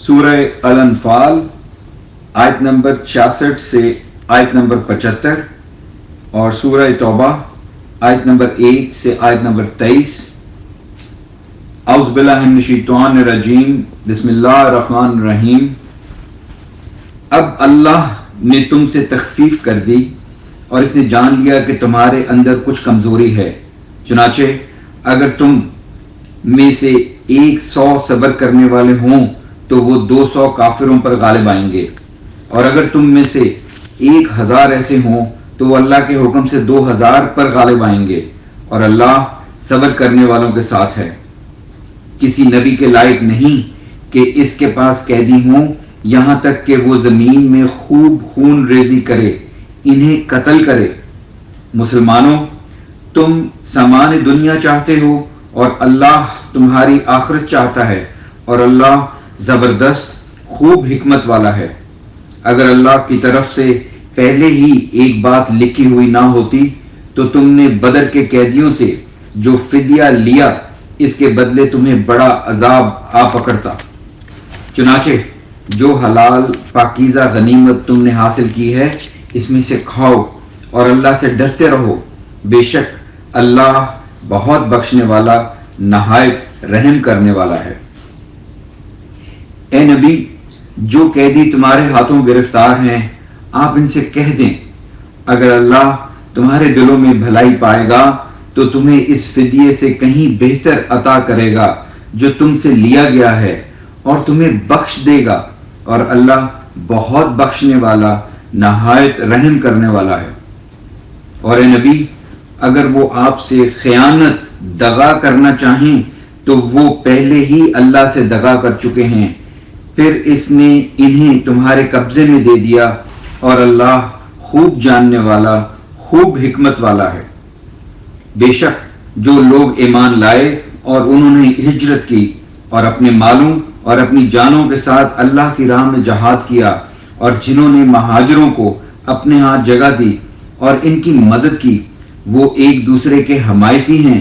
سورہ الانفال آیت نمبر 66 سے آیت نمبر 75 اور سورہ توبہ آیت نمبر 1 سے آیت نمبر 23۔ اعوذ باللہ من الشیطان الرجیم، بسم اللہ الرحمن الرحیم۔ اب اللہ نے تم سے تخفیف کر دی اور اس نے جان لیا کہ تمہارے اندر کچھ کمزوری ہے، چنانچہ اگر تم میں سے 100 صبر کرنے والے ہوں تو وہ 200 کافروں پر غالب آئیں گے، اور اگر تم میں سے 1000 ایسے ہوں تو وہ اللہ کے حکم سے 2000 پر غالب آئیں گے، اور اللہ صبر کرنے والوں کے ساتھ ہے۔ کسی نبی کے لائق نہیں کہ اس کے پاس قیدی ہوں یہاں تک کہ وہ زمین میں خوب خون ریزی کرے، انہیں قتل کرے۔ مسلمانوں، تم سامان دنیا چاہتے ہو اور اللہ تمہاری آخرت چاہتا ہے، اور اللہ زبردست خوب حکمت والا ہے۔ اگر اللہ کی طرف سے پہلے ہی ایک بات لکھی ہوئی نہ ہوتی تو تم نے بدر کے قیدیوں سے جو فدیہ لیا اس کے بدلے تمہیں بڑا عذاب آ پکڑتا۔ چنانچہ جو حلال پاکیزہ غنیمت تم نے حاصل کی ہے اس میں سے کھاؤ اور اللہ سے ڈرتے رہو، بے شک اللہ بہت بخشنے والا نہایت رحم کرنے والا ہے۔ اے نبی، جو قیدی تمہارے ہاتھوں گرفتار ہیں آپ ان سے کہہ دیں، اگر اللہ تمہارے دلوں میں بھلائی پائے گا تو تمہیں اس فدیے سے کہیں بہتر عطا کرے گا جو تم سے لیا گیا ہے، اور تمہیں بخش دے گا، اور اللہ بہت بخشنے والا نہایت رحم کرنے والا ہے۔ اور اے نبی، اگر وہ آپ سے خیانت دغا کرنا چاہیں تو وہ پہلے ہی اللہ سے دغا کر چکے ہیں، پھر اس نے انہیں تمہارے قبضے میں دے دیا، اور اللہ خوب جاننے والا خوب حکمت والا ہے۔ بے شک جو لوگ ایمان لائے اور انہوں نے ہجرت کی اور اپنے مالوں اور اپنی جانوں کے ساتھ اللہ کی راہ میں جہاد کیا، اور جنہوں نے مہاجروں کو اپنے ہاں جگہ دی اور ان کی مدد کی، وہ ایک دوسرے کے حمایتی ہیں۔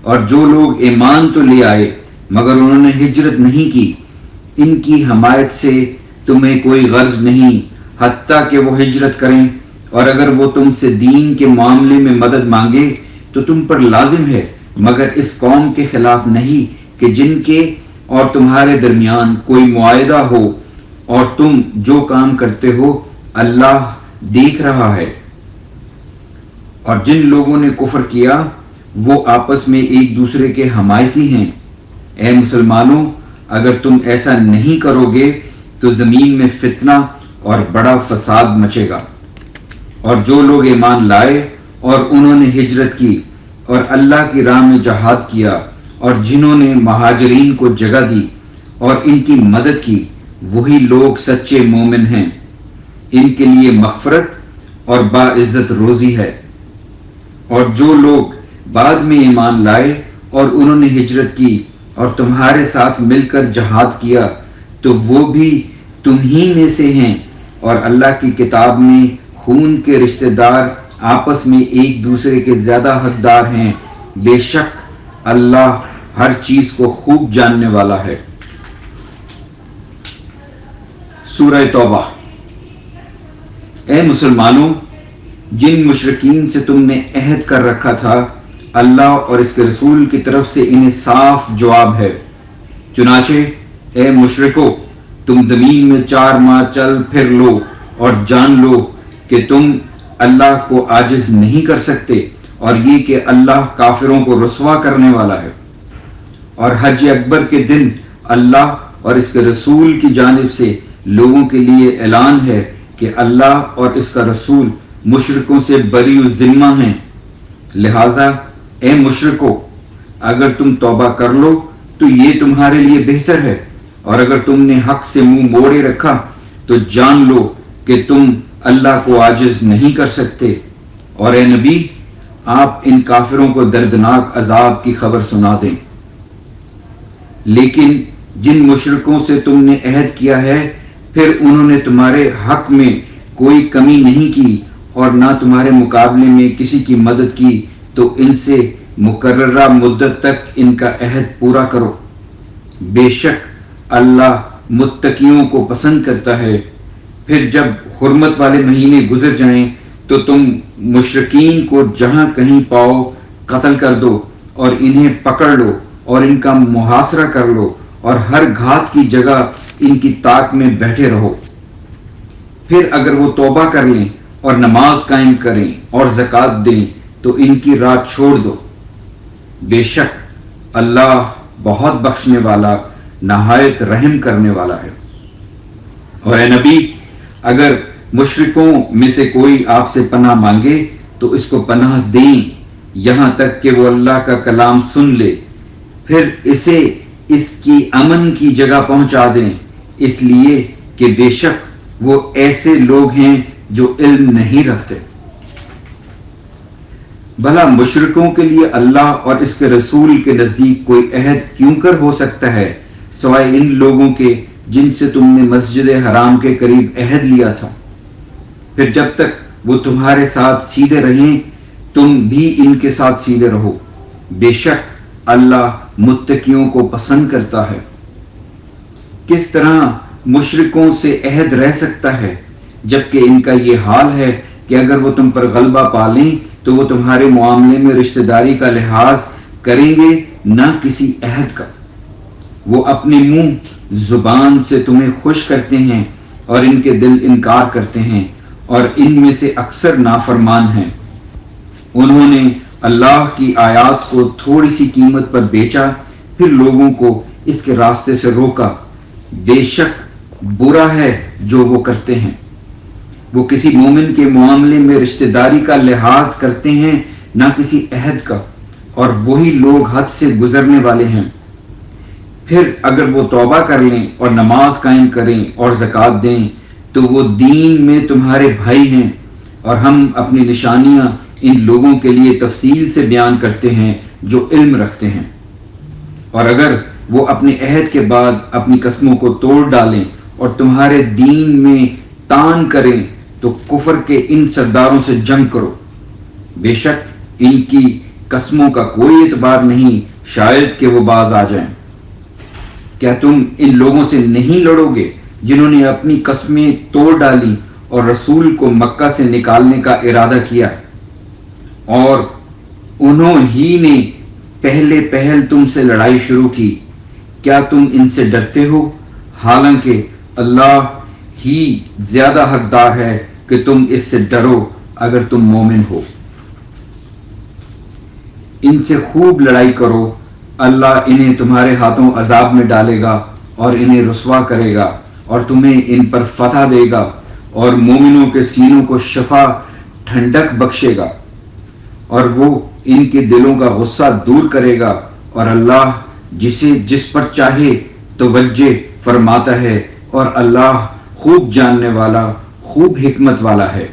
اور جو لوگ ایمان تو لے آئے مگر انہوں نے ہجرت نہیں کی، ان کی حمایت سے تمہیں کوئی غرض نہیں حتیٰ کہ وہ ہجرت کریں، اور اگر وہ تم سے دین کے معاملے میں مدد مانگے تو تم پر لازم ہے، مگر اس قوم کے خلاف نہیں کہ جن کے اور تمہارے درمیان کوئی معاہدہ ہو، اور تم جو کام کرتے ہو اللہ دیکھ رہا ہے۔ اور جن لوگوں نے کفر کیا وہ آپس میں ایک دوسرے کے حمایتی ہیں۔ اے مسلمانوں، اگر تم ایسا نہیں کرو گے تو زمین میں فتنہ اور بڑا فساد مچے گا۔ اور جو لوگ ایمان لائے اور انہوں نے ہجرت کی اور اللہ کی راہ میں جہاد کیا، اور جنہوں نے مہاجرین کو جگہ دی اور ان کی مدد کی، وہی لوگ سچے مومن ہیں، ان کے لیے مغفرت اور باعزت روزی ہے۔ اور جو لوگ بعد میں ایمان لائے اور انہوں نے ہجرت کی اور تمہارے ساتھ مل کر جہاد کیا تو وہ بھی تمہی میں سے ہیں، اور اللہ کی کتاب میں خون کے رشتہ دار آپس میں ایک دوسرے کے زیادہ حقدار ہیں، بے شک اللہ ہر چیز کو خوب جاننے والا ہے۔ سورہ توبہ۔ اے مسلمانوں، جن مشرکین سے تم نے عہد کر رکھا تھا اللہ اور اس کے رسول کی طرف سے انہیں صاف جواب ہے۔ چنانچہ اے مشرکو، تم زمین میں 4 ماہ چل پھر لو اور جان لو کہ تم اللہ کو عاجز نہیں کر سکتے، اور یہ کہ اللہ کافروں کو رسوا کرنے والا ہے۔ اور حج اکبر کے دن اللہ اور اس کے رسول کی جانب سے لوگوں کے لیے اعلان ہے کہ اللہ اور اس کا رسول مشرکوں سے بری الذمہ ہیں، لہذا اے مشرکو، اگر تم توبہ کر لو تو یہ تمہارے لیے بہتر ہے، اور اگر تم نے حق سے منہ موڑے رکھا تو جان لو کہ تم اللہ کو عاجز نہیں کر سکتے۔ اور اے نبی، آپ ان کافروں کو دردناک عذاب کی خبر سنا دیں۔ لیکن جن مشرکوں سے تم نے عہد کیا ہے پھر انہوں نے تمہارے حق میں کوئی کمی نہیں کی اور نہ تمہارے مقابلے میں کسی کی مدد کی، تو ان سے مقررہ مدت تک ان کا عہد پورا کرو، بے شک اللہ متقیوں کو پسند کرتا ہے۔ پھر جب حرمت والے مہینے گزر جائیں تو تم مشرکین کو جہاں کہیں پاؤ قتل کر دو اور انہیں پکڑ لو اور ان کا محاصرہ کر لو اور ہر گھات کی جگہ ان کی طاق میں بیٹھے رہو۔ پھر اگر وہ توبہ کر لیں اور نماز قائم کریں اور زکوٰۃ دیں تو ان کی راہ چھوڑ دو۔ بے شک اللہ بہت بخشنے والا نہایت رحم کرنے والا ہے۔ اور اے نبی، اگر مشرکوں میں سے کوئی آپ سے پناہ مانگے تو اس کو پناہ دیں یہاں تک کہ وہ اللہ کا کلام سن لے، پھر اسے اس کی امن کی جگہ پہنچا دیں، اس لیے کہ بے شک وہ ایسے لوگ ہیں جو علم نہیں رکھتے۔ بھلا مشرکوں کے لیے اللہ اور اس کے رسول کے نزدیک کوئی عہد کیوں کر ہو سکتا ہے سوائے ان لوگوں کے جن سے تم نے مسجد حرام کے قریب عہد لیا تھا؟ پھر جب تک وہ تمہارے ساتھ سیدھے رہیں تم بھی ان کے ساتھ سیدھے رہو، بے شک اللہ متقیوں کو پسند کرتا ہے۔ کس طرح مشرکوں سے عہد رہ سکتا ہے جبکہ ان کا یہ حال ہے کہ اگر وہ تم پر غلبہ پالیں تو وہ تمہارے معاملے میں رشتہ داری کا لحاظ کریں گے نہ کسی عہد کا۔ وہ اپنے منہ زبان سے تمہیں خوش کرتے ہیں اور ان کے دل انکار کرتے ہیں اور ان میں سے اکثر نافرمان ہیں۔ انہوں نے اللہ کی آیات کو تھوڑی سی قیمت پر بیچا، پھر لوگوں کو اس کے راستے سے روکا۔ بے شک برا ہے جو وہ کرتے ہیں۔ وہ کسی مومن کے معاملے میں رشتہ داری کا لحاظ کرتے ہیں نہ کسی عہد کا، اور وہی لوگ حد سے گزرنے والے ہیں۔ پھر اگر وہ توبہ کر لیں اور نماز قائم کریں اور زکوٰۃ دیں تو وہ دین میں تمہارے بھائی ہیں، اور ہم اپنی نشانیاں ان لوگوں کے لیے تفصیل سے بیان کرتے ہیں جو علم رکھتے ہیں۔ اور اگر وہ اپنے عہد کے بعد اپنی قسموں کو توڑ ڈالیں اور تمہارے دین میں تان کریں تو کفر کے ان سرداروں سے جنگ کرو، بے شک ان کی قسموں کا کوئی اعتبار نہیں، شاید کہ وہ باز آ جائیں۔ کیا تم ان لوگوں سے نہیں لڑو گے جنہوں نے اپنی قسمیں توڑ ڈالی اور رسول کو مکہ سے نکالنے کا ارادہ کیا، اور انہوں ہی نے پہل تم سے لڑائی شروع کی؟ کیا تم ان سے ڈرتے ہو؟ حالانکہ اللہ ہی زیادہ حقدار ہے کہ تم اس سے ڈرو اگر تم مومن ہو۔ ان سے خوب لڑائی کرو، اللہ انہیں تمہارے ہاتھوں عذاب میں ڈالے گا اور انہیں رسوا کرے گا اور تمہیں ان پر فتح دے گا، اور مومنوں کے سینوں کو شفا ٹھنڈک بخشے گا، اور وہ ان کے دلوں کا غصہ دور کرے گا، اور اللہ جسے جس پر چاہے توجہ فرماتا ہے، اور اللہ خوب جاننے والا خوب حکمت والا ہے۔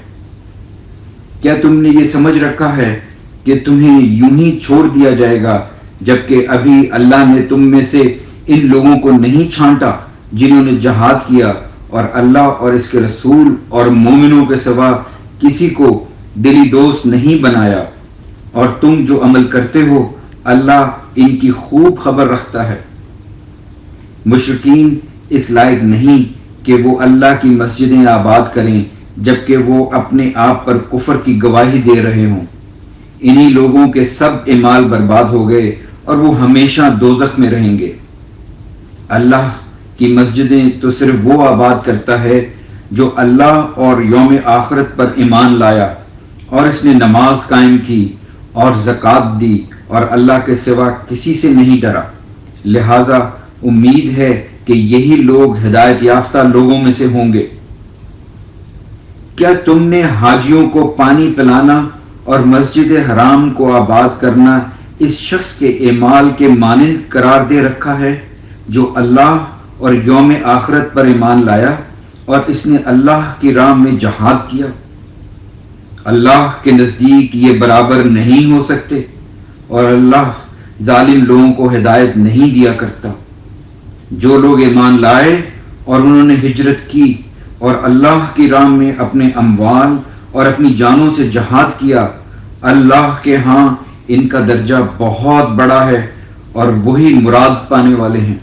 کیا تم نے یہ سمجھ رکھا ہے کہ تمہیں یوں ہی چھوڑ دیا جائے گا جبکہ ابھی اللہ نے تم میں سے ان لوگوں کو نہیں چھانٹا جنہوں نے جہاد کیا اور اللہ اور اس کے رسول اور مومنوں کے سوا کسی کو دلی دوست نہیں بنایا؟ اور تم جو عمل کرتے ہو اللہ ان کی خوب خبر رکھتا ہے۔ مشرکین اس لائق نہیں کہ وہ اللہ کی مسجدیں آباد کریں جبکہ وہ اپنے آپ پر کفر کی گواہی دے رہے ہوں۔ انہی لوگوں کے سب اعمال برباد ہو گئے اور وہ ہمیشہ دوزخ میں رہیں گے۔ اللہ کی مسجدیں تو صرف وہ آباد کرتا ہے جو اللہ اور یوم آخرت پر ایمان لایا اور اس نے نماز قائم کی اور زکوٰۃ دی اور اللہ کے سوا کسی سے نہیں ڈرا۔ لہذا امید ہے کہ یہی لوگ ہدایت یافتہ لوگوں میں سے ہوں گے۔ کیا تم نے حاجیوں کو پانی پلانا اور مسجد حرام کو آباد کرنا اس شخص کے اعمال کے مانند قرار دے رکھا ہے جو اللہ اور یوم آخرت پر ایمان لایا اور اس نے اللہ کی راہ میں جہاد کیا؟ اللہ کے نزدیک یہ برابر نہیں ہو سکتے، اور اللہ ظالم لوگوں کو ہدایت نہیں دیا کرتا۔ جو لوگ ایمان لائے اور انہوں نے ہجرت کی اور اللہ کی راہ میں اپنے اموال اور اپنی جانوں سے جہاد کیا، اللہ کے ہاں ان کا درجہ بہت بڑا ہے اور وہی مراد پانے والے ہیں۔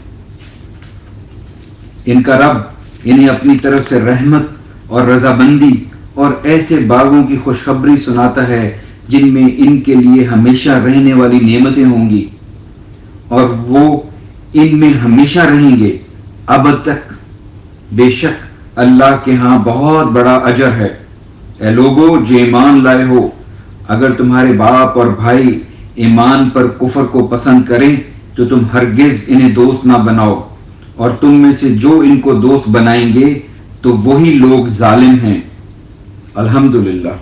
ان کا رب انہیں اپنی طرف سے رحمت اور رضامندی اور ایسے باغوں کی خوشخبری سناتا ہے جن میں ان کے لیے ہمیشہ رہنے والی نعمتیں ہوں گی اور وہ ان میں ہمیشہ رہیں گے ابد تک۔ بے شک اللہ کے ہاں بہت بڑا اجر ہے۔ اے لوگو جو ایمان لائے ہو، اگر تمہارے باپ اور بھائی ایمان پر کفر کو پسند کریں تو تم ہرگز انہیں دوست نہ بناؤ، اور تم میں سے جو ان کو دوست بنائیں گے تو وہی لوگ ظالم ہیں۔ الحمدللہ۔